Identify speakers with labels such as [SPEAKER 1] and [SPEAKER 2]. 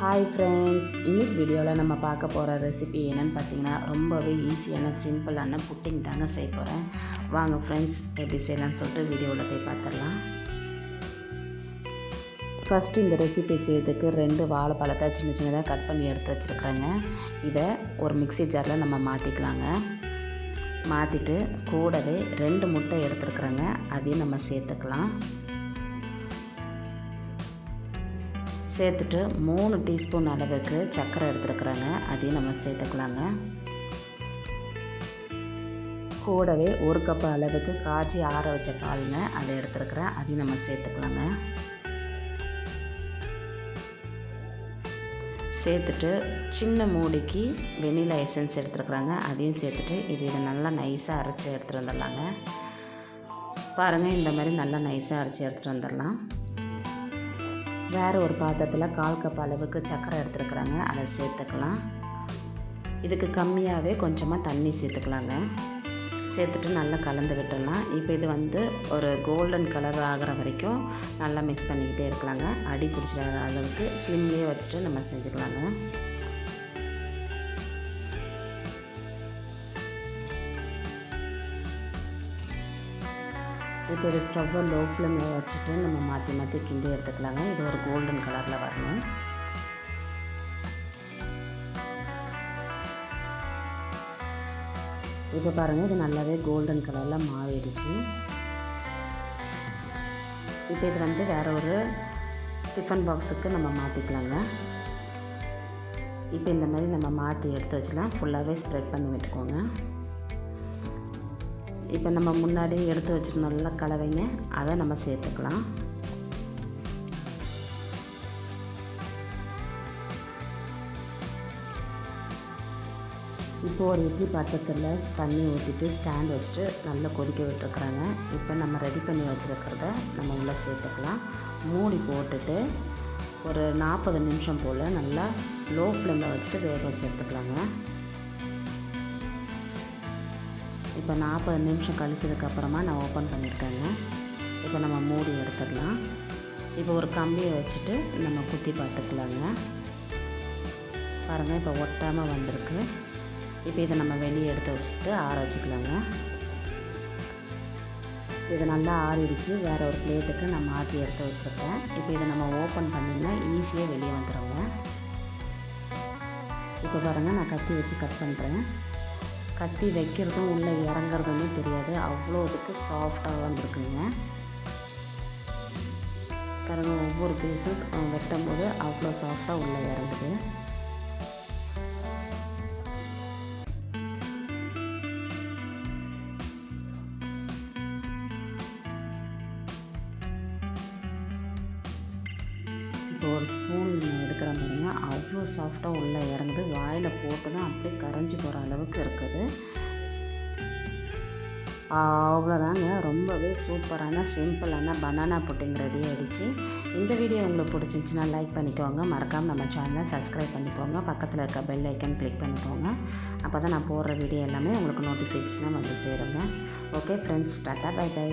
[SPEAKER 1] Hi friends, இன்னைக்கு வீடியோவில் நம்ம பார்க்க போகிற ரெசிபி என்னென்னு பார்த்தீங்கன்னா ரொம்பவே ஈஸியான சிம்பிளான புட்டிங் தாங்க செய்ய போகிறேன். வாங்க ஃப்ரெண்ட்ஸ், எப்படி செய்யலாம்னு சொல்லிட்டு வீடியோவில் போய் பார்த்துடலாம். ஃபஸ்ட்டு இந்த ரெசிபி செய்யறதுக்கு 2 வாழைப்பழத்தை சின்ன சின்னதாக கட் பண்ணி எடுத்து வச்சுருக்குறேங்க. இதை ஒரு மிக்ஸி ஜாரில் நம்ம மாற்றிக்கலாங்க. மாற்றிட்டு கூடவே 2 முட்டை எடுத்துருக்குறேங்க, அதையும் நம்ம சேர்த்துக்கலாம். சேர்த்துட்டு 3 டீஸ்பூன் அளவுக்கு சர்க்கரை எடுத்துருக்குறாங்க, அதையும் நம்ம சேர்த்துக்கலாங்க. கூடவே 1 கப் அளவுக்கு காய்ச்சி ஆற வச்ச பாலுங்க, அதை எடுத்துருக்குறேன், அதையும் நம்ம சேர்த்துக்கலாங்க. சேர்த்துட்டு சின்ன மூடிக்கு வெனிலா எசன்ஸ் எடுத்துருக்குறாங்க, அதையும் சேர்த்துட்டு இப்போ இதை நல்லா நைஸாக அரைச்சி எடுத்துகிட்டு வந்துடலாங்க. பாருங்கள், இந்த மாதிரி நல்லா நைஸாக அரைச்சி எடுத்துகிட்டு வந்துடலாம். வேறு ஒரு பாத்திரத்தில் 1/4 கப் அளவுக்கு சர்க்கரை எடுத்துருக்குறாங்க, அதை சேர்த்துக்கலாம். இதுக்கு கம்மியாகவே கொஞ்சமாக தண்ணி சேர்த்துக்கலாங்க. சேர்த்துட்டு நல்லா கலந்து விட்டுடலாம். இப்போ இது ஒரு கோல்டன் கலர் ஆகிற வரைக்கும் நல்லா மிக்ஸ் பண்ணிக்கிட்டே இருக்கலாங்க. அடி பிடிச்சிட அளவுக்கு ஸ்லிம்லேயே வச்சுட்டு நம்ம செஞ்சுக்கலாங்க. இப்போ இது ஸ்டவ்வை லோ ஃப்ளேமில் வச்சுட்டு நம்ம மாற்றி மாற்றி கிண்டி எடுத்துக்கலாங்க. இது ஒரு கோல்டன் கலரில் வரணும். இப்போ பாருங்கள், இது நல்லாவே கோல்டன் கலரில் மாறிடுச்சு. இப்போ இது வேறு ஒரு டிஃபன் பாக்ஸுக்கு நம்ம மாற்றிக்கலாங்க. இப்போ இந்த மாதிரி நம்ம மாற்றி எடுத்து வச்சுலாம் ஃபுல்லாகவே ஸ்ப்ரெட் பண்ணி விட்டுக்கோங்க. இப்போ நம்ம முன்னாடி எடுத்து வச்சுருந்தோம்ல கலவைங்க, அதை நம்ம சேர்த்துக்கலாம். இப்போது ஒரு இட்லி பாத்திரத்தில் தண்ணி ஊற்றிட்டு ஸ்டாண்ட் வச்சுட்டு நல்லா கொதிக்க விட்டுருக்குறாங்க. இப்போ நம்ம ரெடி பண்ணி வச்சுருக்கிறத நம்ம உள்ளே சேர்த்துக்கலாம். மூடி போட்டுட்டு ஒரு 40 நிமிஷம் போல் நல்லா லோ ஃப்ளேமில் வச்சுட்டு வேக வச்சு எடுத்துக்கலாங்க. இப்போ 40 நிமிஷம் கழிச்சதுக்கப்புறமா நான் ஓப்பன் பண்ணியிருக்கேங்க. இப்போ நம்ம மூடி எடுத்துடலாம். இப்போ ஒரு கம்பியை வச்சுட்டு நம்ம குத்தி பார்த்துக்கலாங்க. பாருங்கள், இப்போ ஒட்டாமல் வந்திருக்கு. இப்போ இதை நம்ம வெளியே எடுத்து வச்சுட்டு ஆற வச்சுக்கலாங்க. இது நல்லா ஆறிடுச்சு. வேறு ஒரு பிளேட்டுக்கு நான் மாற்றி எடுத்து வச்சுருக்கேன். இப்போ இதை நம்ம ஓப்பன் பண்ணிங்கன்னா ஈஸியாக வெளியே வந்துடுங்க. இப்போ பாருங்கள், நான் கத்தி வச்சு கட் பண்ணுறேன். கத்தி வைக்கிறதும் உள்ளே இறங்குறதுமே தெரியாது, அவ்வளோ இதுக்கு சாஃப்டாக வந்துருக்குங்க. பாருங்கள், ஒவ்வொரு பீஸஸ் வெட்டும் போது அவ்வளோ சாஃப்டாக உள்ளே இறங்குது. இப்போ ஒரு ஸ்பூன் எடுக்கிற பாருங்க, அவ்வளோ சாஃப்டாக உள்ளே இறங்குது. வாயில் போட்டு தான் அப்படியே கரைஞ்சி போகிற அளவுக்கு இருக்குது. அவ்வளோதாங்க, ரொம்பவே சூப்பரான சிம்பிளான பனானா புட்டிங் ரெடி ஆகிடுச்சு. இந்த வீடியோ உங்களுக்கு பிடிச்சிருந்துச்சின்னா லைக் பண்ணிக்கோங்க. மறக்காமல் நம்ம சேனலை சப்ஸ்கிரைப் பண்ணிக்கோங்க. பக்கத்தில் இருக்க பெல் ஐக்கன் கிளிக் பண்ணிக்கோங்க. அப்போ தான் நான் போடுற வீடியோ எல்லாமே உங்களுக்கு நோட்டிஃபிகேஷனாக சேருங்க. Okay friends, tata, bye by.